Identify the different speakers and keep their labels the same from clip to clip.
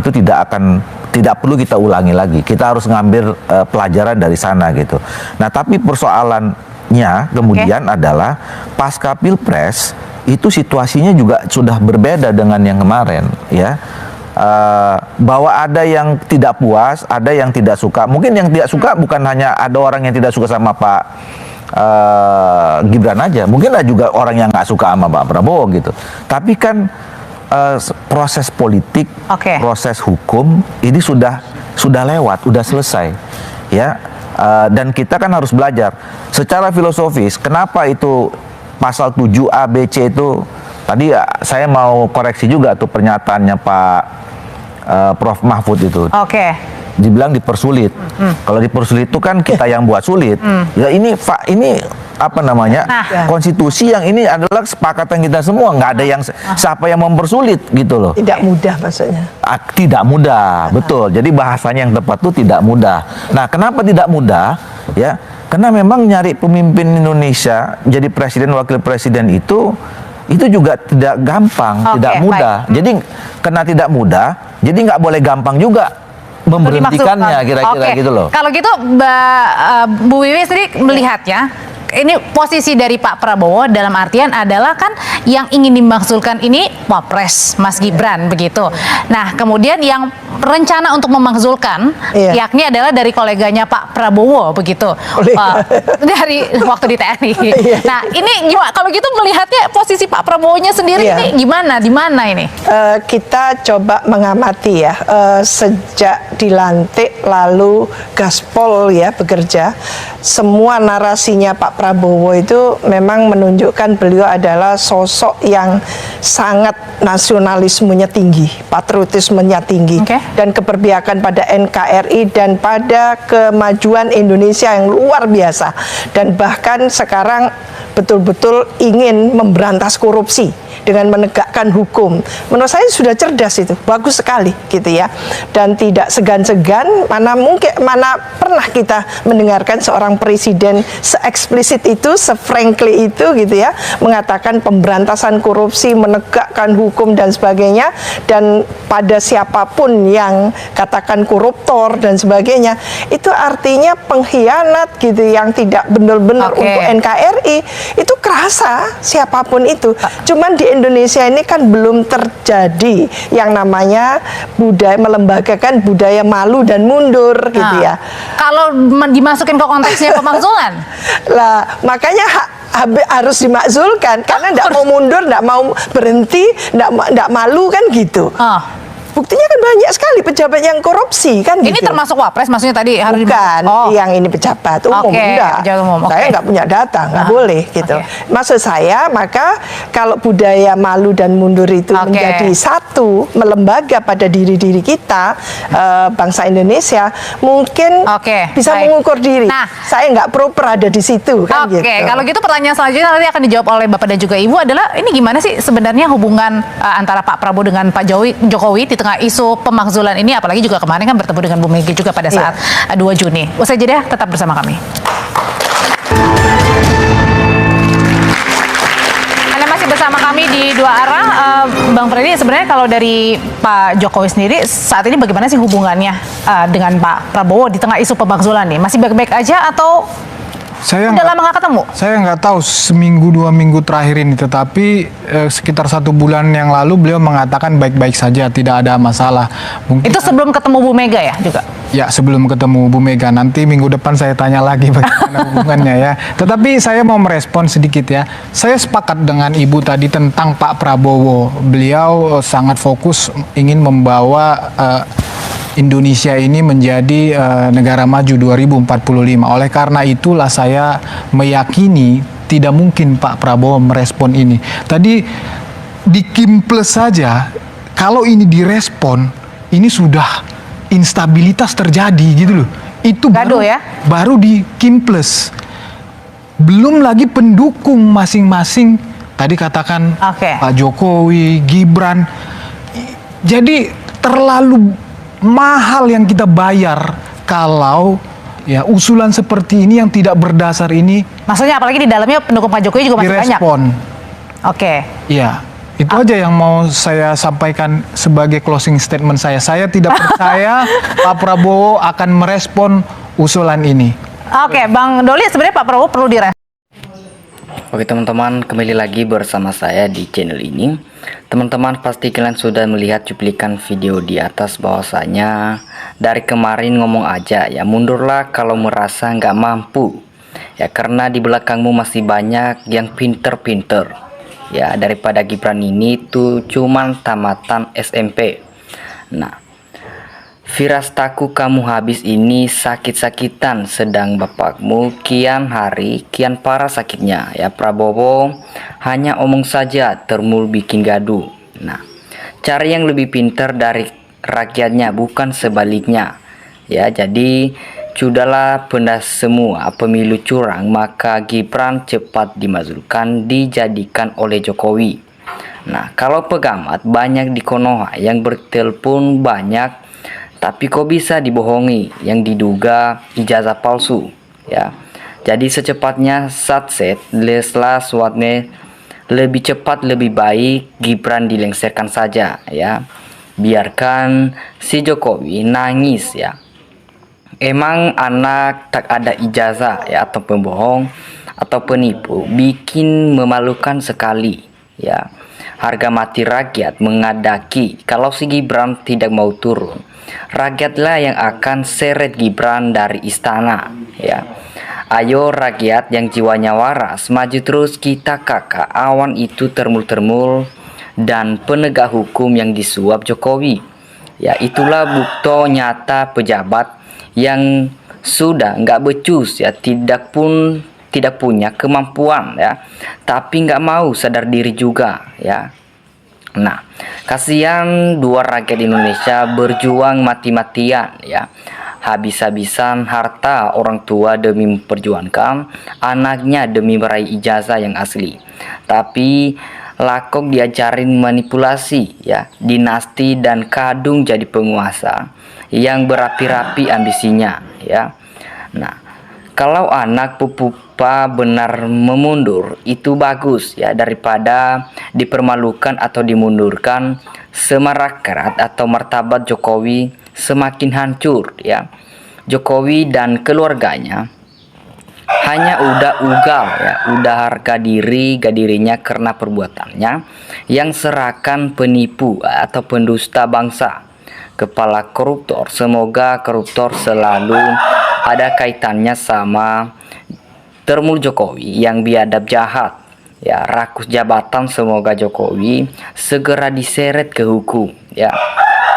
Speaker 1: itu tidak perlu kita ulangi lagi. Kita harus ngambil pelajaran dari sana gitu. Nah, tapi persoalannya kemudian adalah pasca Pilpres itu situasinya juga sudah berbeda dengan yang kemarin, ya. Bahwa ada yang tidak puas, ada yang tidak suka. Mungkin yang tidak suka bukan hanya ada orang yang tidak suka sama Pak Gibran aja, mungkin ada juga orang yang nggak suka sama Pak Prabowo gitu. Tapi kan proses politik, proses hukum ini sudah lewat, sudah selesai, ya. Dan kita kan harus belajar secara filosofis. Kenapa itu pasal 7A B C itu tadi saya mau koreksi juga tuh pernyataannya Pak Prof Mahfud itu. Dibilang dipersulit. Kalau dipersulit itu kan kita yang buat sulit. Ya ini apa namanya? Konstitusi yang ini adalah kesepakatan kita semua. Nggak ada yang siapa yang mempersulit gitu loh.
Speaker 2: Tidak mudah maksudnya.
Speaker 1: Tidak mudah, betul. Jadi bahasanya yang tepat itu tidak mudah. Nah, kenapa tidak mudah? Ya, karena memang nyari pemimpin Indonesia jadi presiden wakil presiden itu juga tidak gampang, tidak mudah. Jadi karena tidak mudah, jadi nggak boleh gampang juga memberhentikannya kira-kira gitu loh.
Speaker 3: Kalau gitu Bu Wiwi sendiri melihatnya, ini posisi dari Pak Prabowo dalam artian adalah kan yang ingin dimaksudkan ini Wapres Mas Gibran begitu. Nah, kemudian yang rencana untuk memakzulkan yakni adalah dari koleganya Pak Prabowo begitu. Dari waktu di TNI. Nah, ini gimana kalau gitu melihatnya posisi Pak Prabowo-nya sendiri ini gimana? Di mana ini?
Speaker 2: Kita coba mengamati ya, sejak dilantik lalu gaspol ya bekerja, semua narasinya Pak Prabowo itu memang menunjukkan beliau adalah sosok yang sangat nasionalismenya tinggi, patriotismenya tinggi, dan keberpihakan pada NKRI dan pada kemajuan Indonesia yang luar biasa. Dan bahkan sekarang betul-betul ingin memberantas korupsi dengan menegakkan hukum. Menurut saya sudah cerdas itu, bagus sekali gitu ya. Dan tidak segan-segan, mana pernah kita mendengarkan seorang presiden se-eksplisit itu, se-frankly itu gitu ya, mengatakan pemberantasan korupsi, menegakkan hukum dan sebagainya, dan pada siapapun yang katakan koruptor dan sebagainya, itu artinya pengkhianat gitu yang tidak benar-benar untuk NKRI. Itu kerasa siapapun itu. Cuman di Indonesia ini kan belum terjadi yang namanya budaya, melembagakan budaya malu dan mundur gitu ya.
Speaker 3: Kalau dimasukin ke konteksnya pemakzulan
Speaker 2: lah, makanya harus dimakzulkan karena tidak mau mundur, tidak mau berhenti, tidak malu kan gitu. Buktinya kan banyak sekali pejabat yang korupsi kan.
Speaker 3: Ini gitu. Termasuk Wapres maksudnya tadi harus
Speaker 2: bukan yang ini pejabat umum, enggak. Saya nggak punya data, nggak boleh gitu. Maksud saya, maka kalau budaya malu dan mundur itu menjadi satu, melembaga pada diri-diri kita, bangsa Indonesia, mungkin bisa mengukur diri. Nah, saya nggak proper ada di situ kan gitu.
Speaker 3: Kalau gitu pertanyaan selanjutnya nanti akan dijawab oleh Bapak dan juga Ibu adalah ini gimana sih sebenarnya hubungan antara Pak Prabowo dengan Pak Jokowi di tengah isu pemakzulan ini, apalagi juga kemarin kan bertemu dengan Bu Mega juga pada saat 2 Juni. Usai jeda, tetap bersama kami. Anda masih bersama kami di Dua Arah. Bang Freddy, sebenarnya kalau dari Pak Jokowi sendiri saat ini bagaimana sih hubungannya dengan Pak Prabowo di tengah isu pemakzulan nih? Masih baik-baik aja atau udah lama nggak ketemu?
Speaker 4: Saya nggak tahu seminggu 2 minggu terakhir ini, tetapi sekitar 1 bulan yang lalu beliau mengatakan baik-baik saja, tidak ada masalah. Mungkin
Speaker 3: itu sebelum ketemu Bu Mega ya juga?
Speaker 4: Ya, sebelum ketemu Bu Mega. Nanti minggu depan saya tanya lagi bagaimana hubungannya ya. Tetapi saya mau merespon sedikit ya. Saya sepakat dengan Ibu tadi tentang Pak Prabowo. Beliau sangat fokus ingin membawa Indonesia ini menjadi negara maju 2045. Oleh karena itulah saya meyakini tidak mungkin Pak Prabowo merespon ini. Tadi di Kim Plus saja, kalau ini direspon, ini sudah instabilitas terjadi gitu loh. Itu baru di Kim Plus. Belum lagi pendukung masing-masing. Tadi katakan Pak Jokowi, Gibran. Jadi terlalu mahal yang kita bayar kalau ya usulan seperti ini yang tidak berdasar ini.
Speaker 3: Maksudnya apalagi di dalamnya pendukung Pak Jokowi juga masih banyak.
Speaker 4: Iya, Itu aja yang mau saya sampaikan sebagai closing statement saya. Saya tidak percaya Pak Prabowo akan merespon usulan ini.
Speaker 3: Oke, Bang Doli, sebenarnya Pak Prabowo perlu direspon.
Speaker 5: Oke teman-teman, kembali lagi bersama saya di channel ini. Teman-teman pasti kalian sudah melihat cuplikan video di atas, bahwasanya dari kemarin ngomong aja ya, mundurlah kalau merasa nggak mampu ya, karena di belakangmu masih banyak yang pinter-pinter ya, daripada Gibran ini tuh cuman tamatan SMP. Nah, firastaku kamu habis ini sakit-sakitan, sedang bapakmu kian hari kian parah sakitnya ya. Prabowo hanya omong saja, termul bikin gaduh. Nah, cari yang lebih pintar dari rakyatnya, bukan sebaliknya ya. Jadi sudahlah pendas semua pemilu curang, maka Gibran cepat dimajukan, dijadikan oleh Jokowi. Nah, kalau pegamat banyak di Konoha, yang bertelepon banyak, tapi kok bisa dibohongi yang diduga ijazah palsu ya. Jadi secepatnya satset leslah suatnya, lebih cepat lebih baik Gibran dilengsarkan saja ya. Biarkan si Jokowi nangis ya. Emang anak tak ada ijazah ya, atau pembohong atau penipu, bikin memalukan sekali ya. Harga mati rakyat mengadaki kalau si Gibran tidak mau turun. Rakyatlah yang akan seret Gibran dari istana ya. Ayo rakyat yang jiwanya waras, maju terus kita kakak, awan itu termul-termul dan penegak hukum yang disuap Jokowi ya. Itulah bukti nyata pejabat yang sudah nggak becus ya, tidak punya kemampuan ya, tapi nggak mau sadar diri juga ya. Nah, kasihan dua rakyat Indonesia berjuang mati-matian ya, habis-habisan harta orang tua demi memperjuangkan anaknya demi meraih ijazah yang asli. Tapi lakok diajarin manipulasi ya, dinasti dan kadung jadi penguasa yang berapi-rapi ambisinya ya. Nah, kalau anak pupupa benar memundur itu bagus ya, daripada dipermalukan atau dimundurkan, semarakrat atau martabat Jokowi semakin hancur ya. Jokowi dan keluarganya hanya udah ugal ya, udah harga dirinya karena perbuatannya yang serakan penipu atau pendusta bangsa, kepala koruptor. Semoga koruptor selalu ada kaitannya sama termul Jokowi yang biadab jahat ya, rakus jabatan. Semoga Jokowi segera diseret ke hukum ya.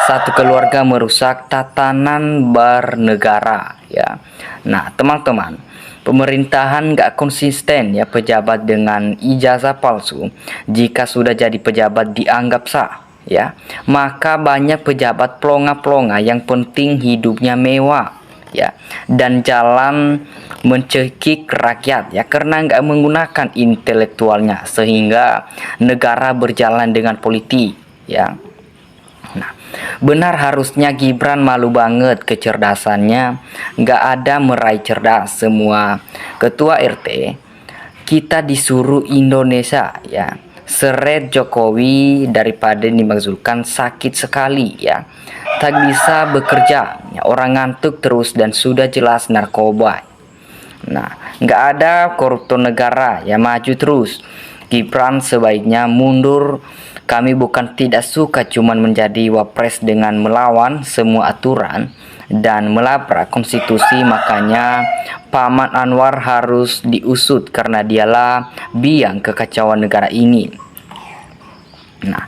Speaker 5: Satu keluarga merusak tatanan bernegara ya. Nah teman-teman, pemerintahan gak konsisten ya, pejabat dengan ijazah palsu jika sudah jadi pejabat dianggap sah ya. Maka banyak pejabat plonga-plonga yang penting hidupnya mewah ya, dan jalan mencekik rakyat ya, karena nggak menggunakan intelektualnya, sehingga negara berjalan dengan politik ya. Nah, benar harusnya Gibran malu banget kecerdasannya, nggak ada meraih cerdas. Semua ketua RT kita disuruh Indonesia ya, seret Jokowi daripada dimaksudkan sakit sekali ya, tak bisa bekerja ya, orang ngantuk terus dan sudah jelas narkoba. Nah, nggak ada koruptor negara ya, maju terus. Gibran sebaiknya mundur. Kami bukan tidak suka, cuman menjadi wapres dengan melawan semua aturan dan melabrak konstitusi. Makanya Paman Anwar harus diusut karena dialah biang kekacauan negara ini. Nah,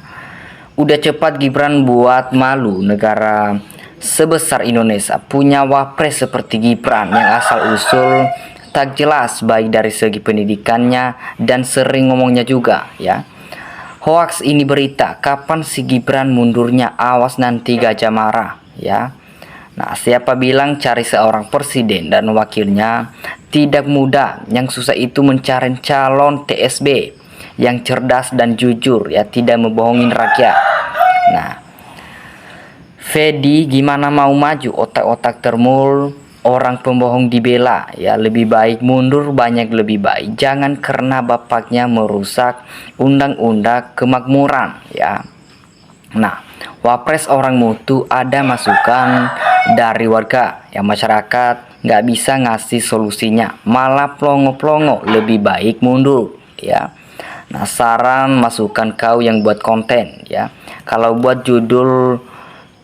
Speaker 5: udah cepat Gibran buat malu negara sebesar Indonesia punya wapres seperti Gibran yang asal usul tak jelas, baik dari segi pendidikannya dan sering ngomongnya juga ya. Hoax ini berita, kapan si Gibran mundurnya, awas nanti gajah marah ya. Nah, siapa bilang cari seorang presiden dan wakilnya tidak mudah, yang susah itu mencari calon TSB yang cerdas dan jujur ya, tidak membohongin rakyat. Nah, Fedi gimana mau maju, otak-otak termul orang pembohong dibela, ya lebih baik mundur banyak lebih baik. Jangan karena bapaknya merusak undang-undang kemakmuran, ya. Nah, wapres orang mutu ada masukan dari warga, ya masyarakat nggak bisa ngasih solusinya, malah plongo-plongo, lebih baik mundur, ya. Nah, saran masukan kau yang buat konten, ya. Kalau buat judul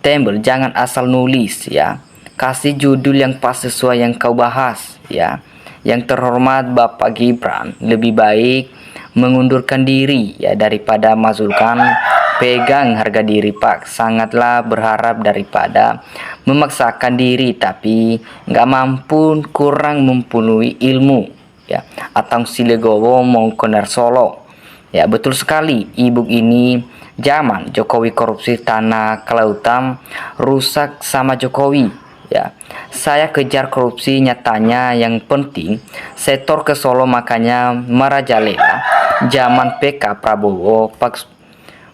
Speaker 5: tembel jangan asal nulis, ya. Kasih judul yang pas sesuai yang kau bahas, ya. Yang terhormat Bapak Gibran, lebih baik mengundurkan diri, ya, daripada mazulkan. Pegang harga diri Pak, sangatlah berharap daripada memaksakan diri tapi nggak mampu, kurang mempunyai ilmu, ya. Atau silegowo mongkoner solo, ya. Betul sekali, ibu ini zaman Jokowi korupsi tanah kelautan, rusak sama Jokowi, ya. Saya kejar korupsi, nyatanya yang penting setor ke Solo, makanya merajalela zaman PK Prabowo Pak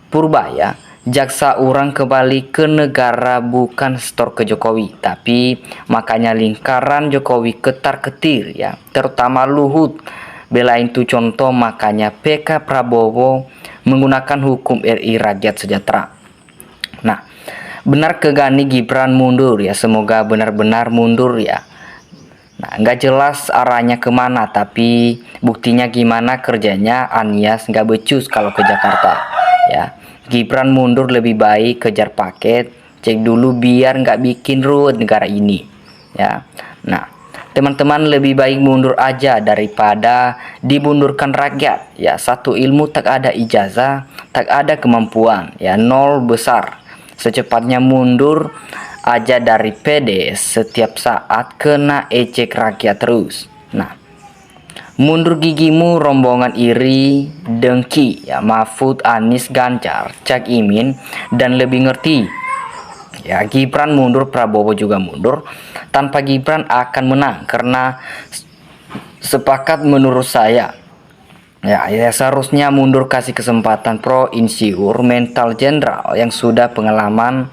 Speaker 5: Purbaya, jaksa orang kembali ke negara bukan setor ke Jokowi, tapi makanya lingkaran Jokowi ketar-ketir, ya, terutama Luhut belain tuh contoh, makanya PK Prabowo menggunakan hukum RI Rakyat Sejahtera. Nah, benar kegani Gibran mundur, ya, semoga benar-benar mundur, ya. Nah, nggak jelas arahnya kemana, tapi buktinya gimana kerjanya Anies nggak becus kalau ke Jakarta, ya. Gibran mundur lebih baik kejar paket, cek dulu biar nggak bikin ruwet negara ini, ya. Nah, teman-teman lebih baik mundur aja daripada dibundurkan rakyat, ya. Satu ilmu tak ada ijazah, tak ada kemampuan, ya, nol besar. Secepatnya mundur aja dari PDS, setiap saat kena ejek rakyat terus. Nah, mundur gigimu rombongan iri dengki, ya, Mahfud, Anies, Ganjar, Cak Imin, dan lebih ngerti, ya. Gibran mundur, Prabowo juga mundur. Tanpa Gibran akan menang karena sepakat menurut saya, ya seharusnya mundur, kasih kesempatan pro insiur mental jenderal yang sudah pengalaman,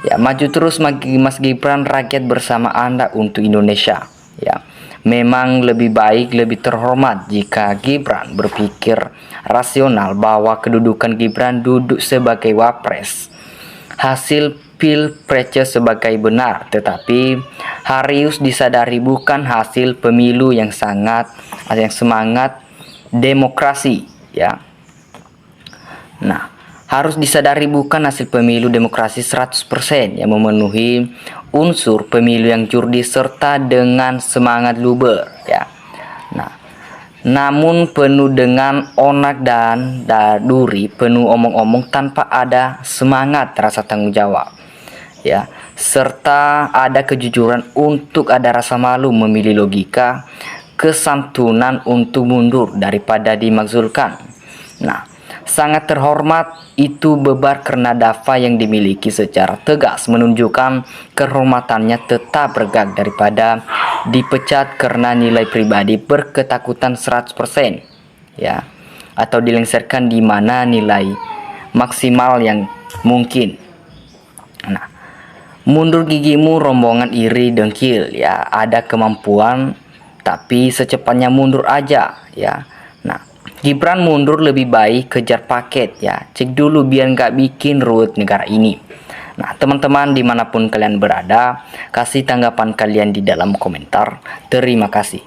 Speaker 5: ya. Maju terus Mas Gibran, rakyat bersama Anda untuk Indonesia, ya. Memang lebih baik, lebih terhormat jika Gibran berpikir rasional bahwa kedudukan Gibran duduk sebagai wapres, hasil pilpres sebagai benar, tetapi harus disadari bukan hasil pemilu yang semangat demokrasi, ya. Nah, harus disadari bukan hasil pemilu demokrasi 100% yang memenuhi unsur pemilu yang jurdil serta dengan semangat luber, ya. Nah, namun penuh dengan onak dan duri, penuh omong-omong tanpa ada semangat rasa tanggung jawab, ya, serta ada kejujuran untuk ada rasa malu, memilih logika, kesantunan untuk mundur daripada dimakzulkan. Nah, sangat terhormat itu bebar karena daftar yang dimiliki secara tegas menunjukkan kehormatannya tetap regak daripada dipecat karena nilai pribadi berketakutan 100%, ya, atau dilengsarkan di mana nilai maksimal yang mungkin. Nah, mundur gigimu rombongan iri dengkil, ya, ada kemampuan tapi secepatnya mundur aja, ya. Nah, Gibran mundur lebih baik kejar paket, ya. Cek dulu biar nggak bikin ruwet negara ini. Nah, teman-teman dimanapun kalian berada, kasih tanggapan kalian di dalam komentar. Terima kasih.